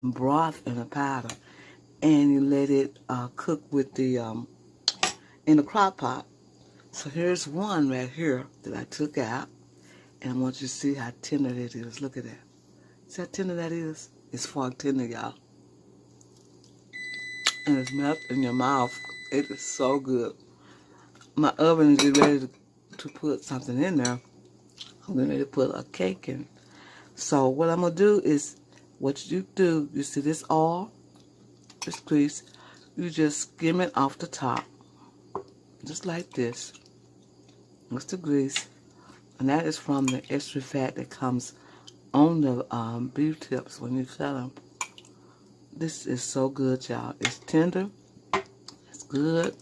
broth in a powder, and you let it cook with the in the crock pot. So here's one right here that I took out, and I want you to see how tender it is. Look at that. See how tender that is? It's fork tender, y'all. And it's melt in your mouth. It is so good. My oven is ready to put something in there. I'm getting ready to put a cake in. So what I'm going to do is, what you do, you see this oil, this grease, you just skim it off the top. Just like this. That's the grease. And that is from the extra fat that comes on the beef tips when you cut them. This is so good, y'all. It's tender. It's good.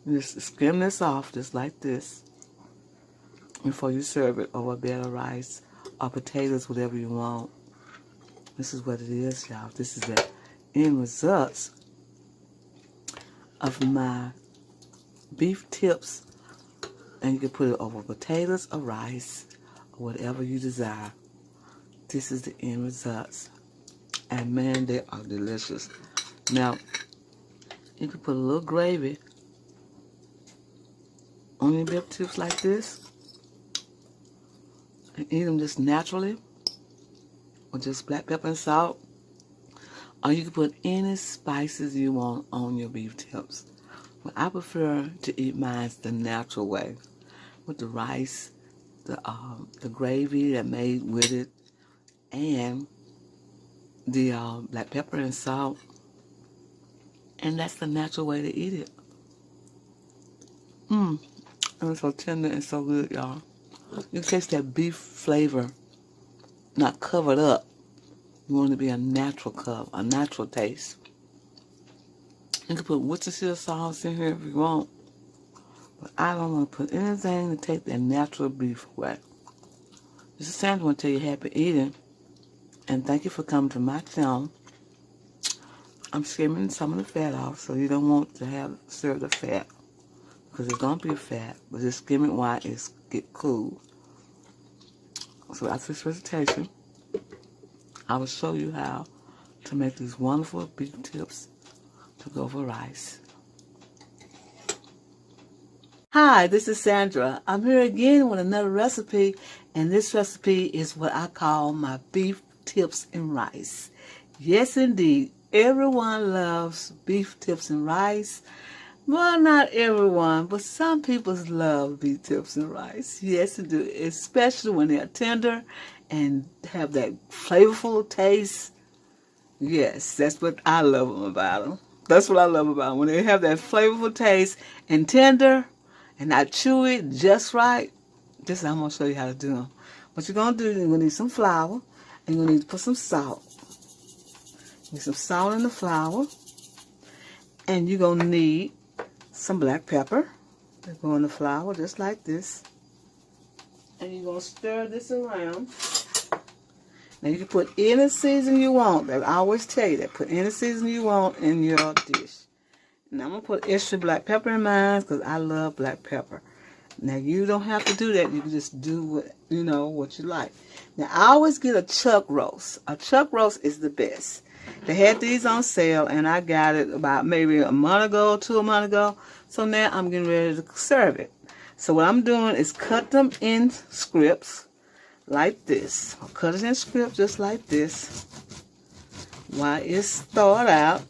You just skim this off just like this before you serve it over a bed of rice or potatoes, whatever you want. This is what it is, y'all. This is the end results of my beef tips. And you can put it over potatoes or rice or whatever you desire. This is the end results. And man, they are delicious. Now, you can put a little gravy on your beef tips like this and eat them just naturally, or just black pepper and salt. Or you can put any spices you want on your beef tips. But I prefer to eat mine the natural way, with the rice, the gravy that made with it, and the black pepper and salt. And that's the natural way to eat it. And it's so tender and so good, y'all. You can taste that beef flavor, not covered up. You want it to be a natural cover, a natural taste. You can put Worcestershire sauce in here if you want. But I don't want to put anything to take that natural beef away. This is Sandra. I want to tell you happy eating. And thank you for coming to my channel. I'm skimming some of the fat off, so you don't want to serve the fat, because it's going to be a fat, but just skim it while it get cool. So after this presentation, I will show you how to make these wonderful beef tips to go for rice. Hi, this is Sandra. I'm here again with another recipe, and this recipe is what I call my beef tips and rice. Yes, indeed. Everyone loves beef tips and rice. Well, not everyone, but some people love beef tips and rice. Yes, they do, especially when they're tender and have that flavorful taste. Yes, that's what I love about them. That's what I love about them. When they have that flavorful taste and tender and not chewy, just right. This I'm going to show you how to do them. What you're going to do, you're going to need some flour, and you're going to need to put some salt. Need some salt in the flour, and you're going to need some black pepper. They go in the flour just like this. And you're going to stir this around. Now you can put any season you want. I always tell you that. Put any season you want in your dish. Now I'm going to put extra black pepper in mine because I love black pepper. Now you don't have to do that. You can just do what you like. Now I always get a chuck roast. A chuck roast is the best. They had these on sale, and I got it about maybe a month ago, 2 months ago. So now I'm getting ready to serve it. So what I'm doing is cut them in strips like this. I'll cut it in strips just like this while it's thawed out,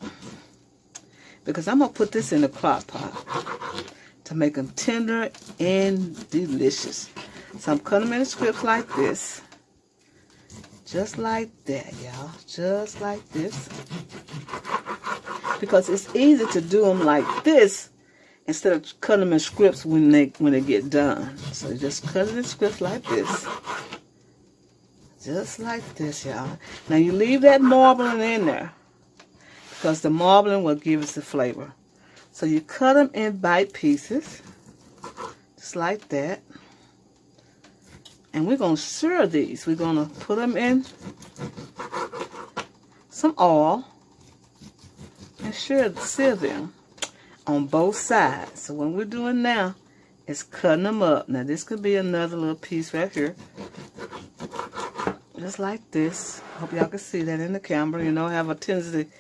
because I'm going to put this in the crock pot to make them tender and delicious. So I'm cutting them in strips like this. Just like that, y'all. Just like this. Because it's easy to do them like this instead of cutting them in strips when they get done. So just cut it in strips like this. Just like this, y'all. Now you leave that marbling in there, because the marbling will give us the flavor. So you cut them in bite pieces. Just like that. And we're going to sear these. We're going to put them in some oil and sear them on both sides. So what we're doing now is cutting them up. Now this could be another little piece right here. just like this. Hope y'all can see that in the camera. You know, I have a tendency to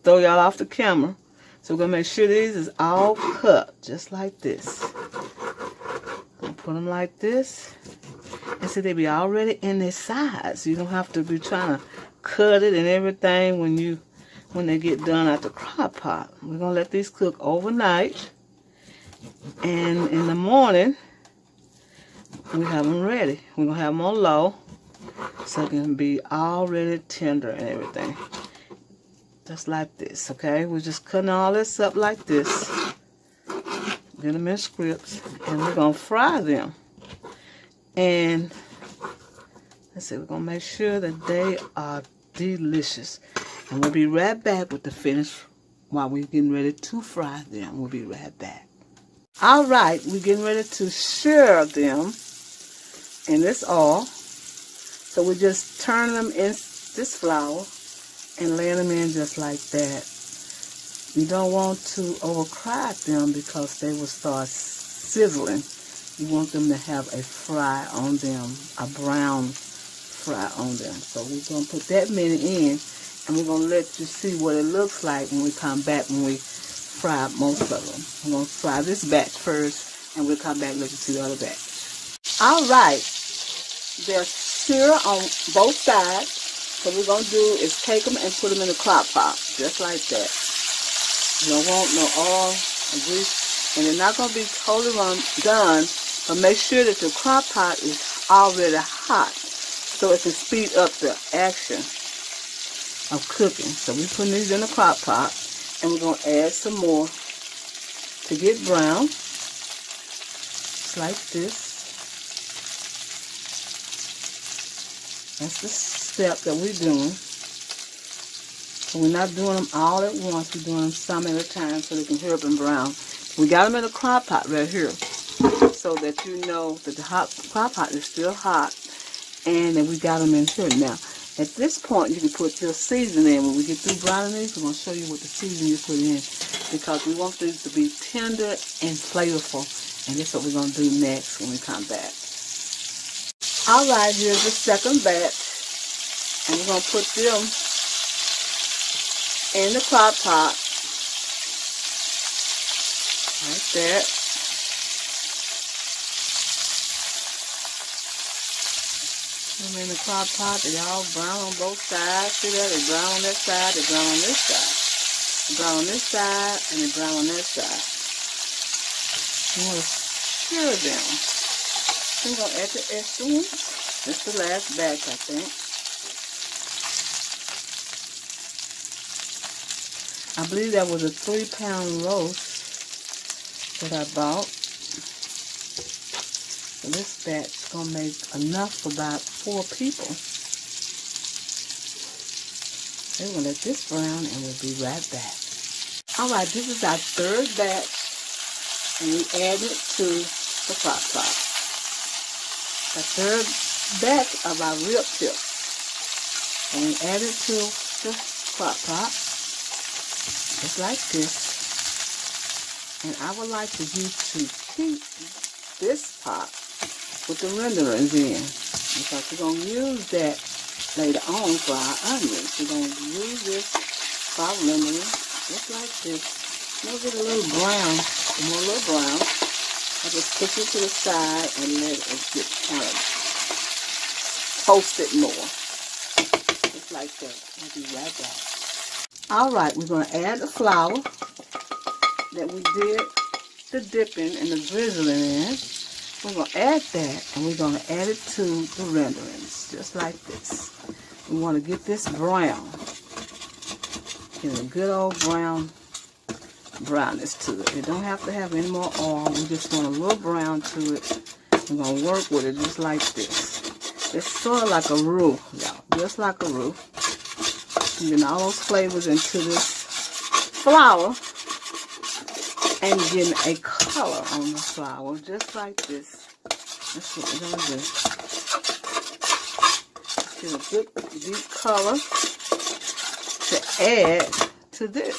throw y'all off the camera. So we're going to make sure these is all cut, just like this. I'll put them like this. And see, they be already in their size. You don't have to be trying to cut it and everything when they get done at the crock pot. We're going to let these cook overnight. And in the morning, we have them ready. We're going to have them on low so it can be already tender and everything. Just like this, okay? We're just cutting all this up like this. Get them in strips. And we're going to fry them. And let's see, we're going to make sure that they are delicious. And we'll be right back with the finish while we're getting ready to fry them. We'll be right back. All right, we're getting ready to sear them in this oil. So we just turn them in this flour and lay them in just like that. You don't want to overcrack them because they will start sizzling. You want them to have a fry on them, a brown fry on them. So we're going to put that many in, and we're going to let you see what it looks like when we come back when we fry most of them. I'm going to fry this batch first, and we'll come back and let you see the other batch. All right. They're seared on both sides. So what we're going to do is take them and put them in the crock pot, just like that. You don't want no oil or grease, and they're not going to be totally done, but make sure that your crock pot is already hot so it can speed up the action of cooking. So we're putting these in the crock pot, and we're going to add some more to get brown, just like this. That's the step that we're doing. So we're not doing them all at once. We're doing them some at a time so they can hurry up and brown. We got them in a crock pot right here so that you know that the crock pot is still hot and that we got them in here. Now, at this point, you can put your seasoning in. When we get through browning these, we're going to show you what the seasoning you put in because we want these to be tender and flavorful. And that's what we're going to do next when we come back. All right, here's the second batch, and we're going to put them in the crock pot, like that. Put them in the crock pot. They all brown on both sides. See that? They brown on that side, they brown on this side. They brown on this side, and they brown on that side. You want to stir them. I'm going to add the extra one. That's the last batch, I think. I believe that was a 3-pound roast that I bought. So this batch is going to make enough for about 4 people. So we're going to let this brown and we'll be right back. Alright, this is our third batch. And we add it to the crock pot. The third batch of our rib tips. And we add it to the crock pot, just like this. And I would like for you to keep this pot with the renderings in, because we're going to use that later on for our onions. We're going to use this for our rendering, just like this. We'll get a little brown, more a little brown. I just push it to the side and let it get kind of toasted more. Just like that. I'll be right back. Alright, we're going to add the flour that we did the dipping and the drizzling in. We're going to add that and we're going to add it to the renderings. Just like this. We want to get this brown. Get a good old brownness to it. It don't have to have any more oil. We just want a little brown to it. We're going to work with it just like this. It's sort of like a roux, y'all. Just like a roux. And getting all those flavors into this flour and getting a color on the flour just like this. That's what we're going to do. Get a good deep color to add to this.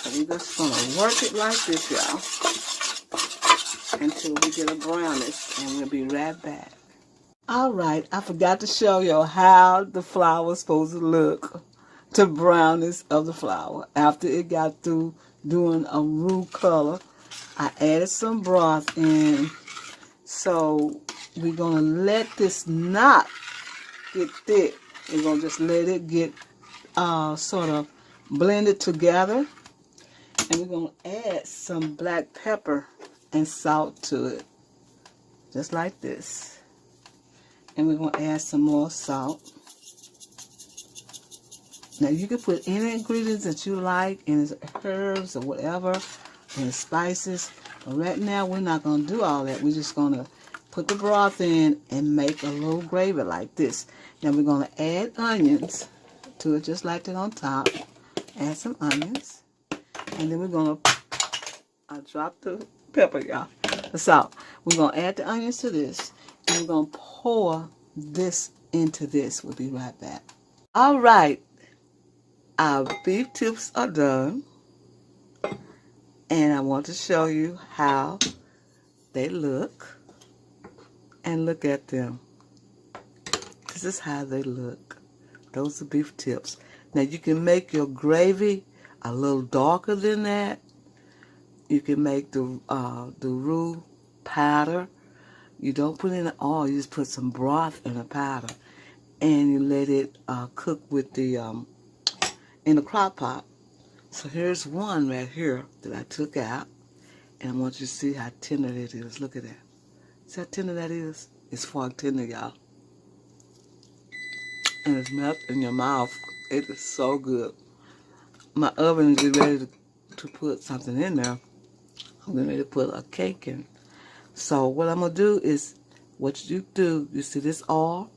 So we're just going to work it like this, y'all, until we get a brownness, and we'll be right back. All right, I forgot to show you how the flour is supposed to look, the brownness of the flour. After it got through doing a roux color, I added some broth in. So we're going to let this not get thick. We're going to just let it get sort of blended together. And we're going to add some black pepper and salt to it, just like this. And we're going to add some more salt. Now you can put any ingredients that you like, and herbs or whatever, and spices. But right now we're not going to do all that. We're just going to put the broth in and make a little gravy like this. Now we're going to add onions to it, just like that on top. Add some onions. And then we're going to, I dropped the pepper, y'all, the salt. We're going to add the onions to this. And we're going to pour this into this. We'll be right back. All right. Our beef tips are done. And I want to show you how they look. And look at them. This is how they look. Those are beef tips. Now you can make your gravy a little darker than that. You can make the roux powder. You don't put in the oil, you just put some broth in the powder. And you let it cook with the, in the crock pot. So here's one right here that I took out. And I want you to see how tender it is. Look at that. See how tender that is? It's fork tender, y'all. And it's melt in your mouth. It is so good. My oven is ready to put something in there. I'm getting ready to put a cake in. So what I'm going to do is, what you do, you see this oil?